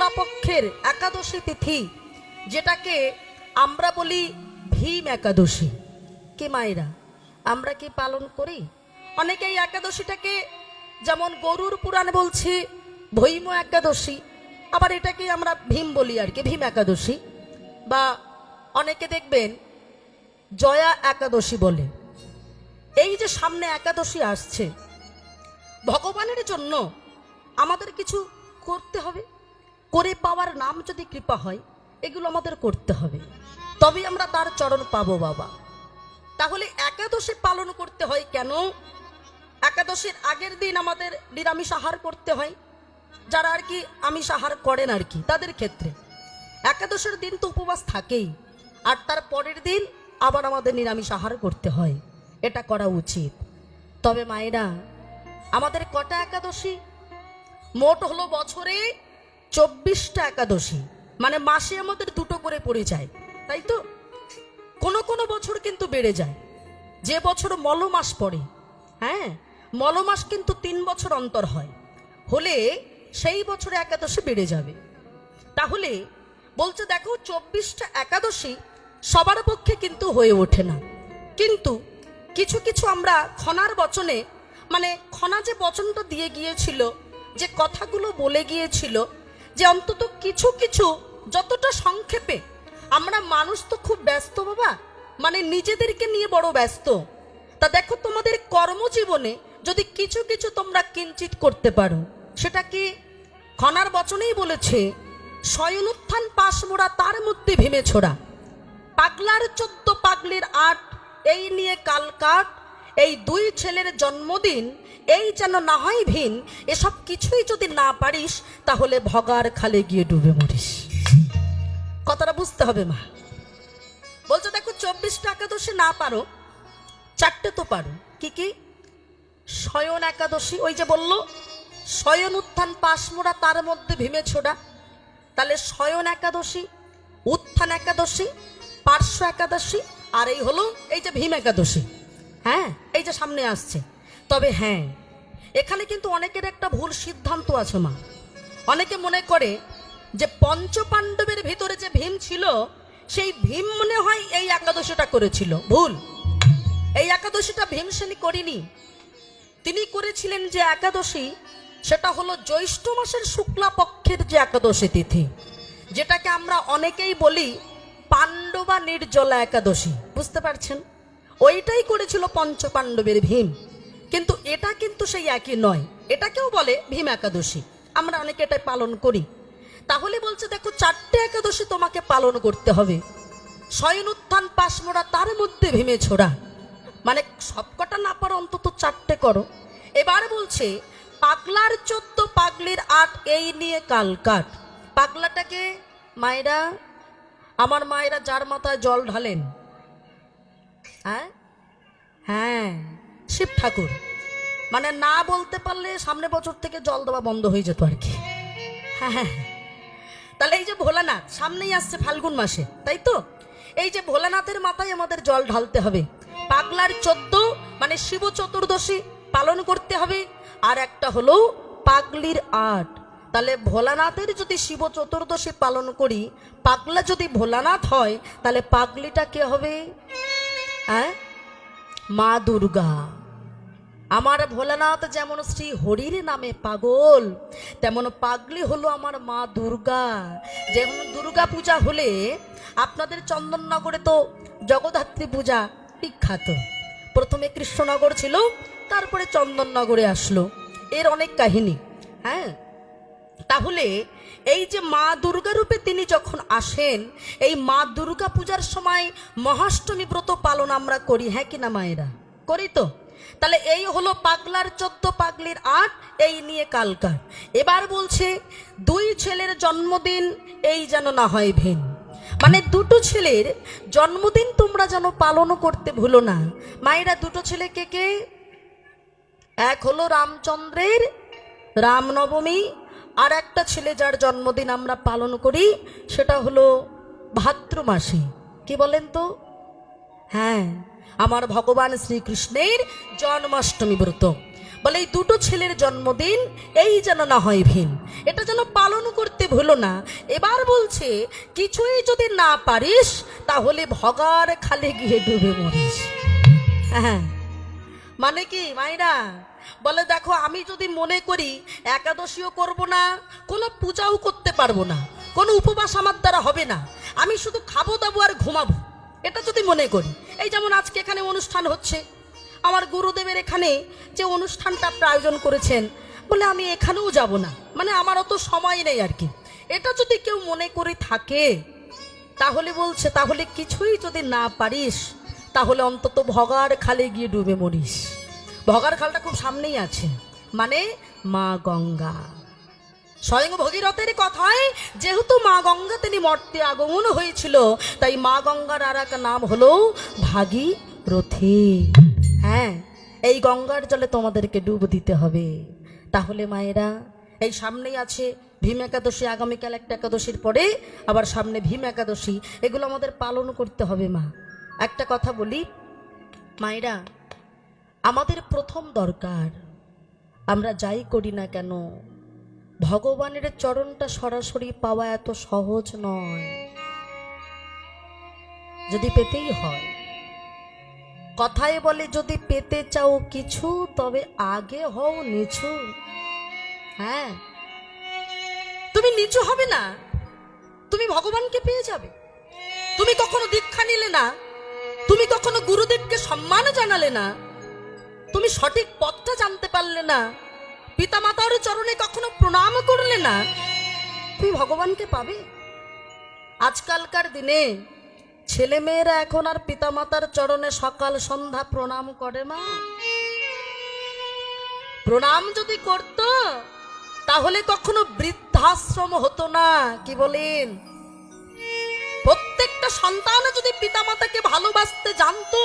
শুক্লাপক্ষের একাদশী তিথি, যেটাকে আমরা বলি ভীম একাদশী। কি মায়েরা, আমরা কি পালন করি? অনেকেই একাদশীটাকে যেমন গরুর পুরাণে বলছি ভৈম একাদশী, আবার এটাকে আমরা ভীম বলি আর কি, ভীম একাদশী। বা অনেকে দেখবেন জয়া একাদশী বলে। এই যে সামনে একাদশী আসছে, ভগবানের জন্য আমাদের কিছু করতে হবে, করে পাওয়ার নাম যদি কৃপা হয়, এগুলো আমাদের করতে হবে, তবে আমরা তার চরণ পাবো বাবা। তাহলে একাদশী পালন করতে হয় কেন? একাদশীর আগের দিন আমাদের নিরামিষ আহার করতে হয়, যারা আর কি আমিষ আহার করেন আর কি তাদের ক্ষেত্রে। একাদশীর দিন তো উপবাস থাকেই, আর তার পরের দিন আবার আমাদের নিরামিষ আহার করতে হয়, এটা করা উচিত। তবে মায়েরা, আমাদের কটা একাদশী? মোট হলো বছরে 24টা একাদশী, মানে মাসে আমাদের দুটো করে পড়ে যায়, তাই তো? কোনো কোনো বছর কিন্তু বেড়ে যায়, যে বছর মল মাস পড়ে, হ্যাঁ, মল মাস কিন্তু 3 বছর অন্তর হয়, হলে সেই বছরে একাদশী বেড়ে যাবে। তাহলে বলছে দেখো, 24টা একাদশী সবার পক্ষে কিন্তু হয়ে ওঠে না, কিন্তু কিছু কিছু আমরা খনার বচনে, মানে খনা যে বচনটা দিয়ে গিয়েছিল, যে কথাগুলো বলে গিয়েছিল, যে অন্তত কিছু কিছু যতটা সংক্ষেপে, আমরা মানুষ তো খুব ব্যস্ত বাবা, মানে নিজেদেরকে নিয়ে বড় ব্যস্ত। তা দেখো, তোমাদের কর্মজীবনে যদি কিছু কিছু তোমরা কিঞ্চিত করতে পারো, সেটা কি খনার বচনেই বলেছে, শয়ন উত্থান পাশ মোড়া তার মধ্যে ভীমে ছোড়া, পাগলার 14 পাগলির 8, এই নিয়ে কাল কাট, এই 2 ছেলের জন্মদিন, এই যেন না হয় ভিন, এসব কিছুই যদি না পারিস, তাহলে ভগার খালে গিয়ে ডুবে মরিস। কথাটা বুঝতে হবে মা। বলছো দেখো, 24টা একাদশী না পারো, 4টে তো পারো। কি কি? শয়ন একাদশী, ওই যে বললো শয়ন উত্থান পাশ মোড়া তার মধ্যে ভীমে ছোড়া, তাহলে শয়ন একাদশী, উত্থান একাদশী, পার্শ্ব একাদশী, আর এই হলো এই যে ভীম একাদশী, হ্যাঁ, এই যে সামনে আসছে। তবে হ্যাঁ, এখানে কিন্তু অনেকের একটা ভুল সিদ্ধান্ত আছে মা। অনেকে মনে করে যে পঞ্চপাণ্ডবের ভিতরে যে ভীম ছিল, সেই ভীম মনে হয় এই একাদশীটা করেছিল। ভুল। এই একাদশীটা ভীমসেনী করিনি। তিনি করেছিলেন যে একাদশী, সেটা হলো জ্যৈষ্ঠ মাসের শুক্লা পক্ষের যে একাদশী তিথি, যেটাকে আমরা অনেকেই বলি পাণ্ডবা নির্জলা একাদশী। বুঝতে পারছেন? ওইটাই করেছিল পঞ্চপাণ্ডবের ভীম, কিন্তু এটা কিন্তু সেই একই নয়, এটাকেও বলে ভীম একাদশী। আমরা অনেকে এটাই পালন করি। তাহলে বলছে দেখো, 4টে একাদশী তোমাকে পালন করতে হবে। শয়ন উত্থান পাশ মোড়া তার মধ্যে ভীমে ছোড়া, মানে সবকটা না পারো, অন্তত 4টে করো। এবার বলছে পাগলার 14 পাগলির 8, এই নিয়ে কাল কাট। পাগলাটাকে মায়েরা, আমার মায়েরা যার মাথায় জল ঢালেন, হ্যাঁ হ্যাঁ, শিব ঠাকুর, মানে না বলতে পারলে সামনে বছর থেকে জল দেওয়া বন্ধ হয়ে যেত আর কি। হ্যাঁ হ্যাঁ, তাহলে এই যে ভোলানাথ সামনেই আসছে ফাল্গুন মাসে, তাই তো? এই যে ভোলানাথের মাথায় আমাদের জল ঢালতে হবে। পাগলার 14 মানে শিব চতুর্দশী পালন করতে হবে, আর একটা হলো পাগলির 8। তাহলে ভোলানাথের যদি শিব চতুর্দশী পালন করি, পাগলা যদি ভোলানাথ হয়, তাহলে পাগলিটা কে হবে? হ্যাঁ, মা দুর্গা। আমার ভোলানাথ যেমন শ্রী হরির নামে পাগল, তেমন পাগলি হলো আমার মা দুর্গা। যেমন দুর্গা পূজা হলে আপনাদের চন্দননগরে তো জগদ্ধাত্রী পূজা বিখ্যাত। প্রথমে কৃষ্ণনগর ছিল, তারপরে চন্দননগরে আসলো, এর অনেক কাহিনী। হ্যাঁ, তাহলে এই যে মা দুর্গা রূপে তিনি যখন আসেন, এই মা দুর্গা পূজার সময় মহাষ্টমী ব্রত পালন আমরা করি, হ্যাঁ কিনা মায়েরা? করি তো? তাহলে এই হলো পাগলার 14 পাগলির 8, এই নিয়ে কালকার। এবার বলছে 2 ছেলের জন্মদিন, এই যেন না হয় ভিন, মানে 2টো ছেলের জন্মদিন তোমরা যেন পালন করতে ভুলো না। মায়েরা, 2টো ছেলে কে কে? এক হলো রামচন্দ্রের রামনবমী, আর একটা ছেলে যার জন্মদিন আমরা পালন করি, সেটা হলো ভাদ্র মাসে। কি বলেন তো? হ্যাঁ, আমার ভগবান শ্রীকৃষ্ণের জন্মাষ্টমী ব্রত। বলে এই দুটো ছেলের জন্মদিন এই যেন না হয় ভিন, এটা যেন পালন করতে ভুলো না। এবার বলছে কিছুই যদি না পারিস তাহলে ভগার খালে গিয়ে ডুবে মরিস। হ্যাঁ, মানে কি মায়েরা? বলে দেখো আমি যদি মনে করি একাদশীও করব না, কোনো পূজাও করতে পারবো না, কোনো উপবাস আমার দ্বারা হবে না, আমি শুধু খাবো দাবো আর ঘুমাবো, এটা যদি মনে করি, এই যেমন আজকে এখানে অনুষ্ঠান হচ্ছে, আমার গুরুদেবের এখানে যে অনুষ্ঠানটা আয়োজন করেছেন, বলে আমি এখানেও যাব না, মানে আমার অত সময় নেই আর কি, এটা যদি কেউ মনে করে থাকে তাহলে বলছে তাহলে কিছুই যদি না পারিস তাহলে অন্তত ভগার খালে গিয়ে ডুবে মরিস। ভগার খালটা খুব সামনেই আছে, মানে মা গঙ্গা। স্বয়ং ভগীরথের কথায় যেহেতু মা গঙ্গা তিনি মর্তে আগমন হয়েছিল, তাই মা গঙ্গার আর এক নাম হলো ভাগীরথী। হ্যাঁ, এই গঙ্গার জলে তোমাদেরকে ডুব দিতে হবে। তাহলে মায়েরা এই সামনেই আছে ভীম একাদশী, আগামীকাল একটা একাদশীর পরে আবার সামনে ভীম একাদশী, এগুলো আমাদের পালন করতে হবে। মা একটা কথা বলি মায়েরা, আমাদের প্রথম দরকার আমরা যাই করি না কেন ভগবানের চরণটা সরাসরি পাওয়া এত সহজ নয়। যদি পেতেই হয়, কথায় বলে যদি পেতে চাও কিছু তবে আগে হও নিচু। হ্যাঁ, তুমি নিচু হবে না, তুমি ভগবানকে পেয়ে যাবে। তুমি কখনো দীক্ষা নিলে না, তুমি কখনো গুরুদেবকে সম্মান জানালে না, তুমি সঠিক পথটা জানতে পারলে না, পিতামাতার চরণে কখনো প্রণাম করলে না, তুমি ভগবানকে পাবে? আজকালকার দিনে ছেলেমেয়েরা এখন আর পিতামাতার চরণে সকাল সন্ধ্যা প্রণাম করে? মা প্রণাম যদি করত তাহলে কখনো বৃদ্ধাশ্রম হতো না। কি বলেন? প্রত্যেকটা সন্তান যদি পিতামাতাকে ভালোবাসতে জানতো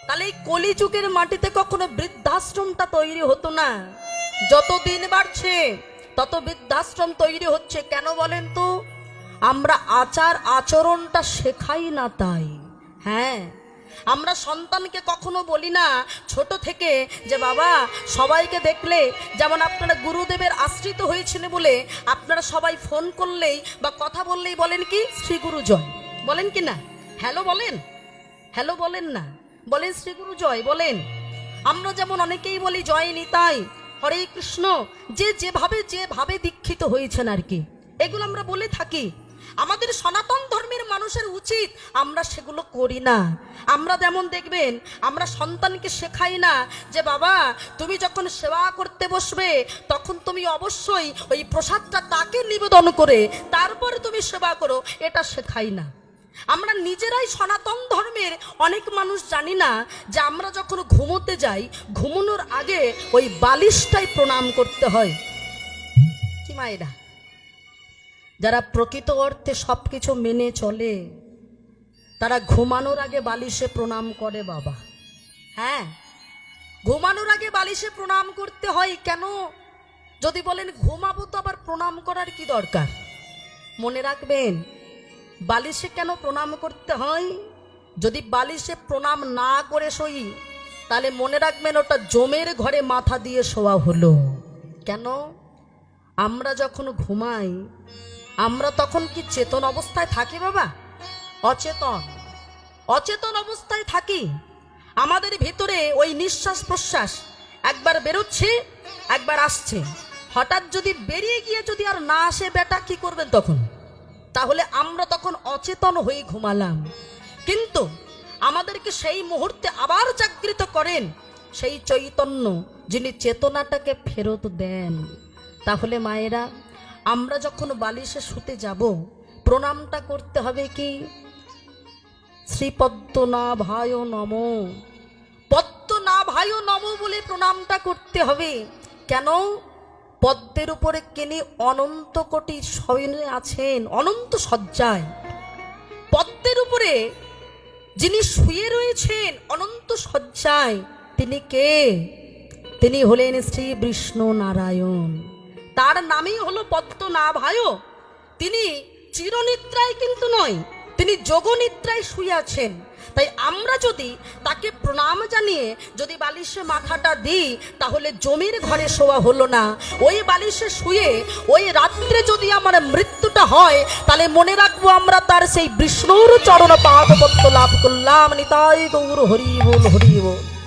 তাহলে এই কলিযুগের মাটিতে কখনো বৃদ্ধাশ্রমটা তৈরি হতো না। যত দিন বাড়ছে তত বৃদ্ধাশ্রম তৈরি হচ্ছে। কেন বলেন তো? আমরা আচার আচরণটা শেখাই না তাই। হ্যাঁ, আমরা সন্তানকে কখনো বলি না ছোট থেকে যে বাবা সবাইকে দেখলে, যেমন আপনারা গুরুদেবের আশ্রিত হয়েছেন বলে আপনারা সবাই ফোন করলেই বা কথা বললেই বলেন কি শ্রী গুরু জয়, বলেন কি না? হ্যালো বলেন? হ্যালো বলেন না, বলেন শ্রী গুরু জয় বলেন। আমরা যেমন অনেকেই বলি জয় নিতাই, হরে কৃষ্ণ, যে যেভাবে দীক্ষিত হয়েছেন আর কি, এগুলো আমরা বলে থাকি। আমাদের সনাতন ধর্মের মানুষের উচিত আমরা সেগুলো করি না। আমরা যেমন দেখবেন আমরা সন্তানকে শেখাই না যে বাবা তুমি যখন সেবা করতে বসবে তখন তুমি অবশ্যই ওই প্রসাদটা তাকে নিবেদন করে তারপরে তুমি সেবা করো, এটা শেখাই না। আমরা নিজেরাই সনাতন ধর্মের অনেক মানুষ জানি না যে আমরা যখন ঘুমোতে যাই ঘুমানোর আগে ওই বালিশটাই প্রণাম করতে হয়। কি মায়েরা, যারা প্রকৃত অর্থে সবকিছু মেনে চলে তারা ঘুমানোর আগে বালিশে প্রণাম করে বাবা। হ্যাঁ, ঘুমানোর আগে বালিশে প্রণাম করতে হয়। কেন? যদি বলেন ঘুমাবো তো আবার প্রণাম করার কি দরকার? মনে রাখবেন বালিশে কেন প্রণাম করতে হয়। যদি বালিশে প্রণাম না করে শোই তাহলে মনে রাখবেন ওটা জমের ঘরে মাথা দিয়ে শোয়া হলো। কেন? আমরা যখন ঘুমাই আমরা তখন কি চেতন অবস্থায় থাকি বাবা? অচেতন অবস্থায় থাকি। আমাদের ভিতরে ওই নিঃশ্বাস প্রশ্বাস একবার বেরোচ্ছে একবার আসছে, হঠাৎ যদি বেরিয়ে গিয়ে যদি আর না আসে বেটা কি করবেন তখন? তাহলে আমরা তখন অচেতন হয়ে ঘুমালাম। কিন্তু আমাদেরকে সেই মুহূর্তে আবার জাগৃত করেন সেই চৈতন্য, যিনি চেতনাটাকে ফেরত দেন। তাহলে মায়েরা আমরা যখন বালিশে শুতে যাব প্রণামটা করতে হবে কি? শ্রীপদ্মনাভায় নমো, পদ্মনাভায় নমো বলে প্রণামটা করতে হবে। কেন? পদ্মের উপরে কেনি অনন্ত কোটি শয়নে আছেন, অনন্ত শয্যায়। পদ্মের উপরে যিনি শুয়ে রয়েছেন অনন্ত শয্যায়, তিনি কে? তিনি হলেন শ্রী বিষ্ণু নারায়ণ। তার নামই হলো পদ্মনাভায়। তিনি চিরনিদ্রায় কিন্তু নয়, তিনি যোগনিদ্রায় শুয়েছেন। তাই আমরা যদি তাকে প্রণাম জানিয়ে যদি বালিশে মাথাটা দিই, তাহলে জমির ঘরে শোয়া হলো না। ওই বালিশে শুয়ে ওই রাত্রে যদি আমার মৃত্যুটা হয়, তাহলে মনে রাখবো আমরা তার সেই বিষ্ণুর চরণ পাদপদ্ম লাভ করলাম। নিতাই গৌর হরি বল, হরি বল।